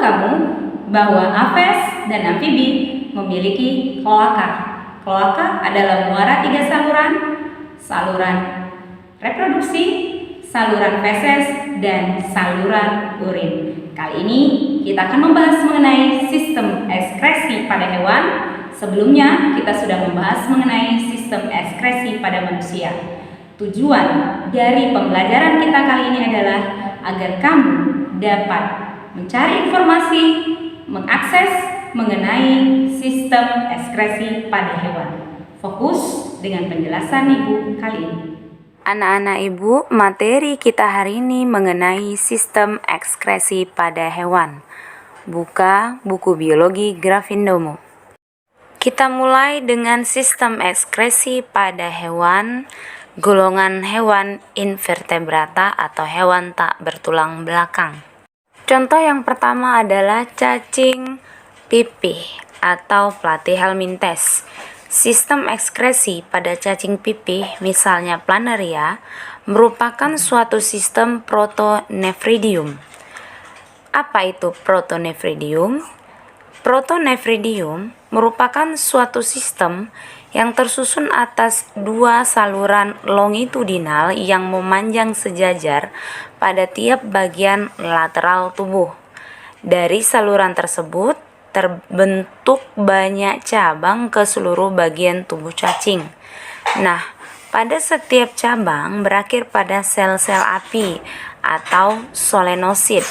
kamu bahwa aves dan amfibi memiliki kloaka? Kloaka adalah muara 3 saluran, saluran reproduksi, saluran feses, dan saluran urin. Kali ini kita akan membahas mengenai sistem ekskresi pada hewan. Sebelumnya kita sudah membahas mengenai sistem ekskresi pada manusia. Tujuan dari pembelajaran kita kali ini adalah agar kamu dapat mencari informasi, mengakses mengenai sistem ekskresi pada hewan. Fokus dengan penjelasan Ibu kali ini. Anak-anak Ibu, materi kita hari ini mengenai sistem ekskresi pada hewan. Buka buku biologi Grafindomo. Kita mulai dengan sistem ekskresi pada hewan, golongan hewan invertebrata atau hewan tak bertulang belakang. Contoh yang pertama adalah cacing pipih atau Platyhelminthes. Sistem ekskresi pada cacing pipih, misalnya Planaria, merupakan suatu sistem protonefridium. Apa itu protonefridium? Protonefridium merupakan suatu sistem yang tersusun atas 2 saluran longitudinal yang memanjang sejajar pada tiap bagian lateral tubuh. Dari saluran tersebut terbentuk banyak cabang ke seluruh bagian tubuh cacing. Nah, pada setiap cabang berakhir pada sel-sel api atau solenosid,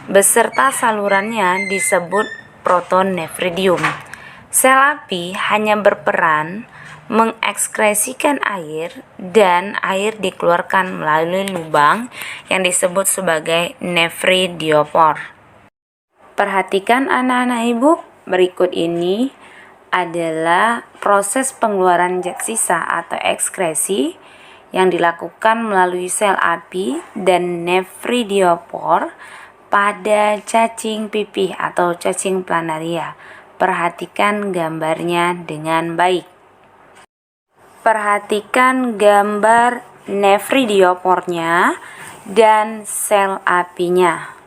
beserta salurannya disebut protonefridium. Sel api hanya berperan mengekskresikan air dan air dikeluarkan melalui lubang yang disebut sebagai nefridiopor. Perhatikan anak-anak Ibu, berikut ini adalah proses pengeluaran zat sisa atau ekskresi yang dilakukan melalui sel api dan nefridiopor pada cacing pipih atau cacing planaria. Perhatikan gambarnya dengan baik. Perhatikan gambar nefridiopornya dan sel apinya.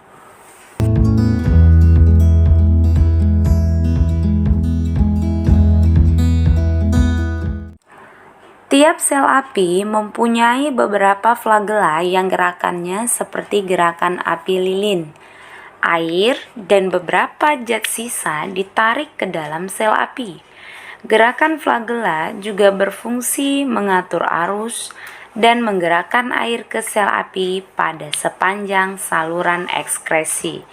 Tiap sel api mempunyai beberapa flagela yang gerakannya seperti gerakan api lilin. Air dan beberapa zat sisa ditarik ke dalam sel api. Gerakan flagela juga berfungsi mengatur arus dan menggerakkan air ke sel api pada sepanjang saluran ekskresi.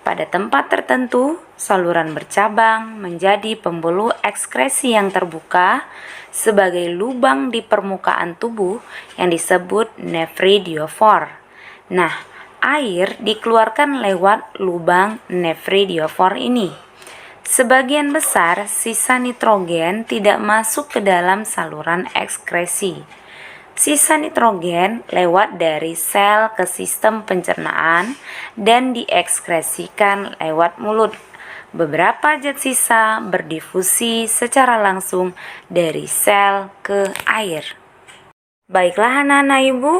Pada tempat tertentu, saluran bercabang menjadi pembuluh ekskresi yang terbuka sebagai lubang di permukaan tubuh yang disebut nefridiofor. Nah, air dikeluarkan lewat lubang nefridiofor ini. Sebagian besar sisa nitrogen tidak masuk ke dalam saluran ekskresi. Sisa nitrogen lewat dari sel ke sistem pencernaan dan diekskresikan lewat mulut. Beberapa zat sisa berdifusi secara langsung dari sel ke air. Baiklah anak-anak Ibu,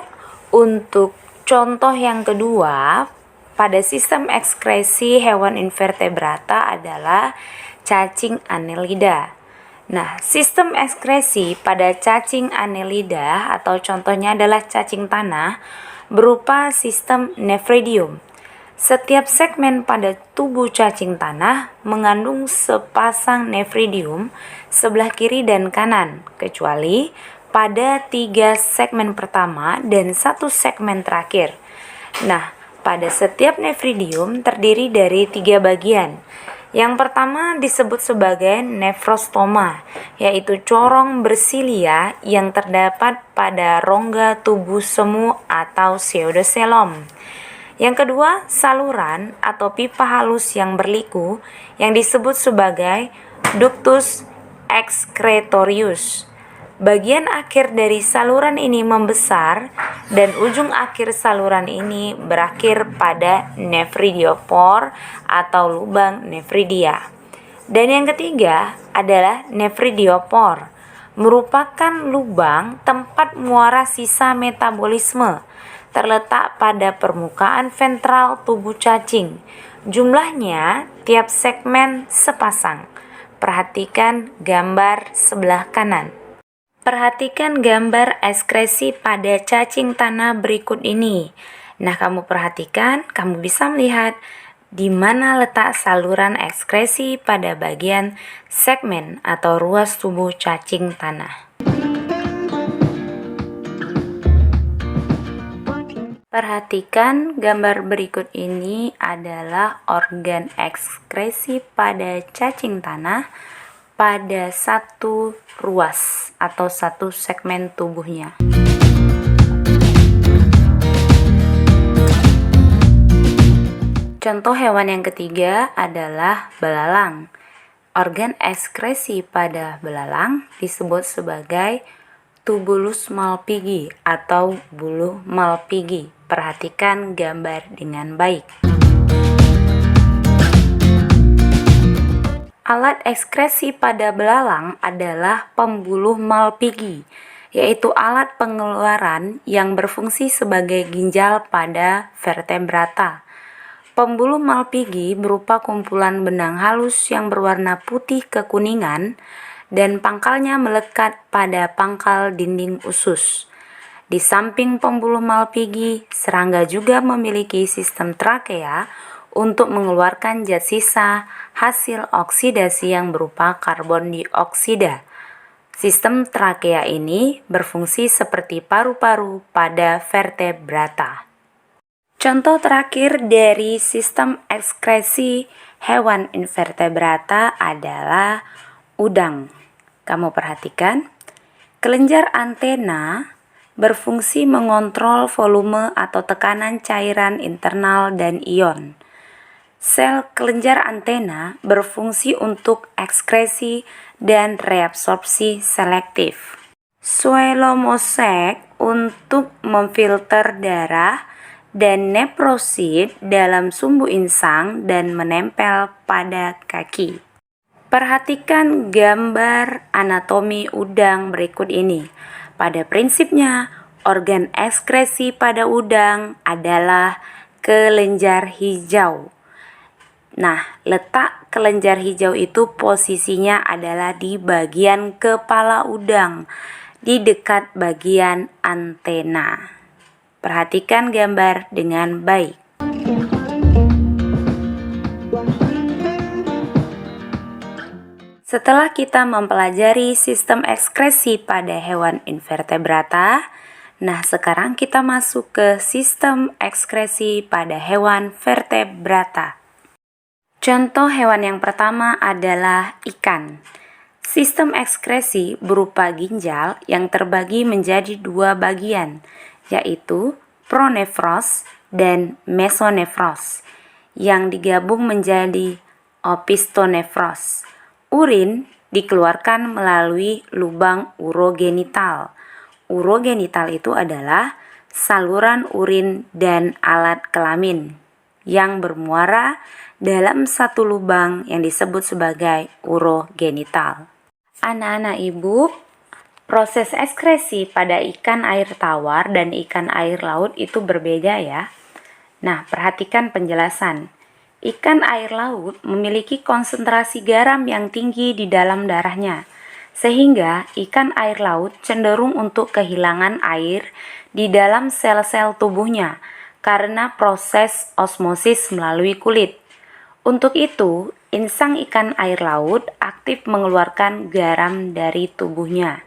untuk contoh yang kedua pada sistem ekskresi hewan invertebrata adalah cacing Annelida. Nah, sistem ekskresi pada cacing Annelida atau contohnya adalah cacing tanah berupa sistem nefridium. Setiap segmen pada tubuh cacing tanah mengandung sepasang nefridium sebelah kiri dan kanan, kecuali pada 3 segmen pertama dan 1 segmen terakhir. Nah, pada setiap nefridium terdiri dari 3 bagian. Yang pertama disebut sebagai nefrostoma, yaitu corong bersilia yang terdapat pada rongga tubuh semu atau pseudocelom. Yang kedua, saluran atau pipa halus yang berliku yang disebut sebagai ductus excretorius. Bagian akhir dari saluran ini membesar dan ujung akhir saluran ini berakhir pada nefridiopor atau lubang nefridia. Dan yang ketiga adalah nefridiopor, merupakan lubang tempat muara sisa metabolisme terletak pada permukaan ventral tubuh cacing. Jumlahnya tiap segmen sepasang. Perhatikan gambar sebelah kanan. Perhatikan gambar ekskresi pada cacing tanah berikut ini. Nah, kamu perhatikan, kamu bisa melihat di mana letak saluran ekskresi pada bagian segmen atau ruas tubuh cacing tanah. Perhatikan gambar berikut ini adalah organ ekskresi pada cacing tanah pada satu ruas atau satu segmen tubuhnya. Contoh hewan yang ketiga adalah belalang. Organ ekskresi pada belalang disebut sebagai tubulus malpighi atau buluh malpighi. Perhatikan gambar dengan baik. Alat ekskresi pada belalang adalah pembuluh malpighi, yaitu alat pengeluaran yang berfungsi sebagai ginjal pada vertebrata. Pembuluh malpighi berupa kumpulan benang halus yang berwarna putih kekuningan dan pangkalnya melekat pada pangkal dinding usus. Di samping pembuluh malpighi, serangga juga memiliki sistem trakea untuk mengeluarkan zat sisa hasil oksidasi yang berupa karbon dioksida. Sistem trakea ini berfungsi seperti paru-paru pada vertebrata. Contoh terakhir dari sistem ekskresi hewan invertebrata adalah udang. Kamu perhatikan, kelenjar antena berfungsi mengontrol volume atau tekanan cairan internal dan ion. Sel kelenjar antena berfungsi untuk ekskresi dan reabsorpsi selektif. Squamossae untuk memfilter darah dan nephrosid dalam sumbu insang dan menempel pada kaki. Perhatikan gambar anatomi udang berikut ini. Pada prinsipnya, organ ekskresi pada udang adalah kelenjar hijau. Nah, letak kelenjar hijau itu posisinya adalah di bagian kepala udang, di dekat bagian antena. Perhatikan gambar dengan baik. Setelah kita mempelajari sistem ekskresi pada hewan invertebrata, nah sekarang kita masuk ke sistem ekskresi pada hewan vertebrata. Contoh hewan yang pertama adalah ikan. Sistem ekskresi berupa ginjal yang terbagi menjadi dua bagian, yaitu pronefros dan mesonefros, yang digabung menjadi opistonefros. Urin dikeluarkan melalui lubang urogenital. Urogenital itu adalah saluran urin dan alat kelamin yang bermuara dalam satu lubang yang disebut sebagai urogenital. Anak-anak ibu, proses ekskresi pada ikan air tawar dan ikan air laut itu berbeda ya. Nah, perhatikan penjelasan. Ikan air laut memiliki konsentrasi garam yang tinggi di dalam darahnya, sehingga ikan air laut cenderung untuk kehilangan air di dalam sel-sel tubuhnya karena proses osmosis melalui kulit. Untuk itu, insang ikan air laut aktif mengeluarkan garam dari tubuhnya.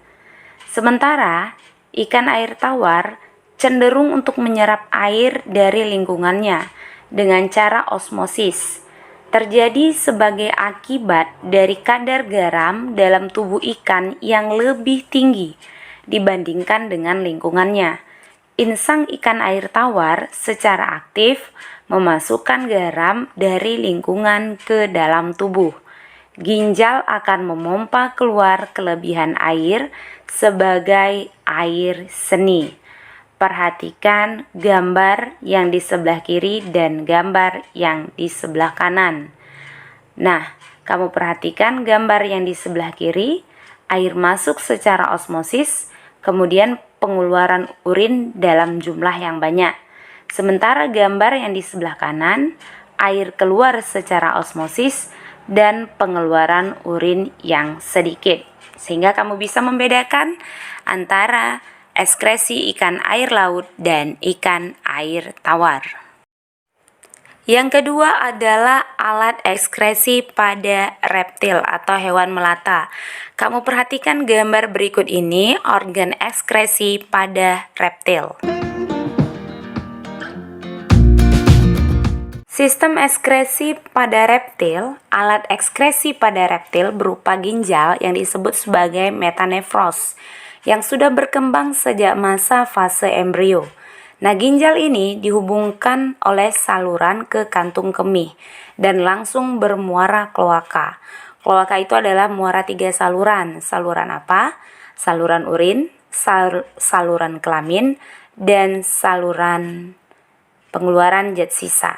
Sementara, ikan air tawar cenderung untuk menyerap air dari lingkungannya dengan cara osmosis. Terjadi sebagai akibat dari kadar garam dalam tubuh ikan yang lebih tinggi dibandingkan dengan lingkungannya. Insang ikan air tawar secara aktif memasukkan garam dari lingkungan ke dalam tubuh. Ginjal akan memompa keluar kelebihan air sebagai air seni. Perhatikan gambar yang di sebelah kiri dan gambar yang di sebelah kanan. Nah, kamu perhatikan gambar yang di sebelah kiri, air masuk secara osmosis, kemudian pengeluaran urin dalam jumlah yang banyak. Sementara gambar yang di sebelah kanan, air keluar secara osmosis dan pengeluaran urin yang sedikit. Sehingga kamu bisa membedakan antara ekskresi ikan air laut dan ikan air tawar. Yang kedua adalah alat ekskresi pada reptil atau hewan melata. Kamu perhatikan gambar berikut ini, organ ekskresi pada reptil. Sistem ekskresi pada reptil, alat ekskresi pada reptil berupa ginjal yang disebut sebagai metanefros, yang sudah berkembang sejak masa fase embrio. Nah, ginjal ini dihubungkan oleh saluran ke kantung kemih dan langsung bermuara kloaka. Kloaka itu adalah muara 3 saluran. Saluran apa? Saluran urin, saluran kelamin, dan saluran pengeluaran zat sisa.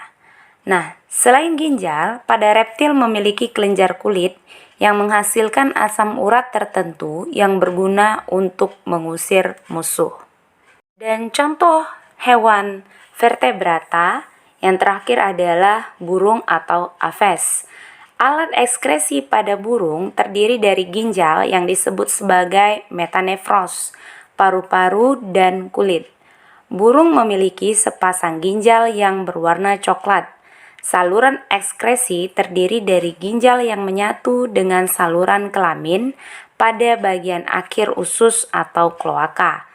Nah, selain ginjal, pada reptil memiliki kelenjar kulit yang menghasilkan asam urat tertentu yang berguna untuk mengusir musuh. Dan contoh hewan vertebrata yang terakhir adalah burung atau aves. Alat ekskresi pada burung terdiri dari ginjal yang disebut sebagai metanefros, paru-paru, dan kulit. Burung memiliki sepasang ginjal yang berwarna coklat. Saluran ekskresi terdiri dari ginjal yang menyatu dengan saluran kelamin pada bagian akhir usus atau kloaka.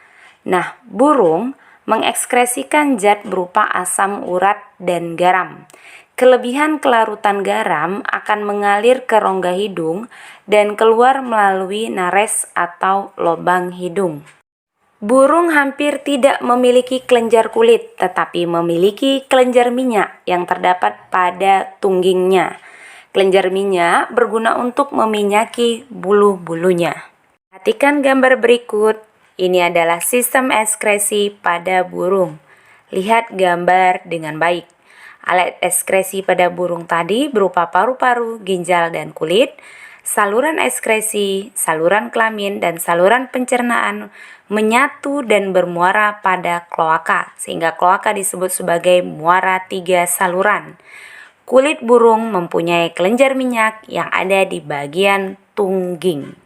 Nah, burung mengekskresikan zat berupa asam urat dan garam. Kelebihan kelarutan garam akan mengalir ke rongga hidung dan keluar melalui nares atau lubang hidung. Burung hampir tidak memiliki kelenjar kulit, tetapi memiliki kelenjar minyak yang terdapat pada tunggingnya. Kelenjar minyak berguna untuk meminyaki bulu-bulunya. Perhatikan gambar berikut. Ini adalah sistem ekskresi pada burung. Lihat gambar dengan baik. Alat ekskresi pada burung tadi berupa paru-paru, ginjal, dan kulit. Saluran ekskresi, saluran kelamin, dan saluran pencernaan menyatu dan bermuara pada kloaka, sehingga kloaka disebut sebagai muara 3 saluran. Kulit burung mempunyai kelenjar minyak yang ada di bagian tungging.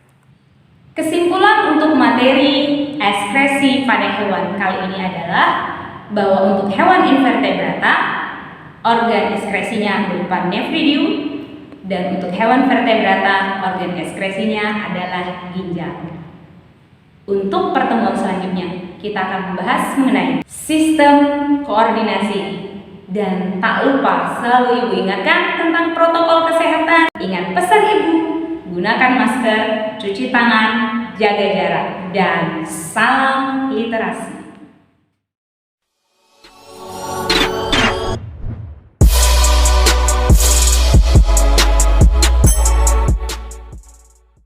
Kesimpulan untuk materi ekskresi pada hewan kali ini adalah bahwa untuk hewan invertebrata, organ ekskresinya berupa nephridium, dan untuk hewan vertebrata, organ ekskresinya adalah ginjal. Untuk pertemuan selanjutnya, kita akan membahas mengenai sistem koordinasi. Dan tak lupa selalu ibu ingatkan tentang protokol kesehatan. Ingat pesan ibu, gunakan masker, cuci tangan, jaga jarak, dan salam literasi.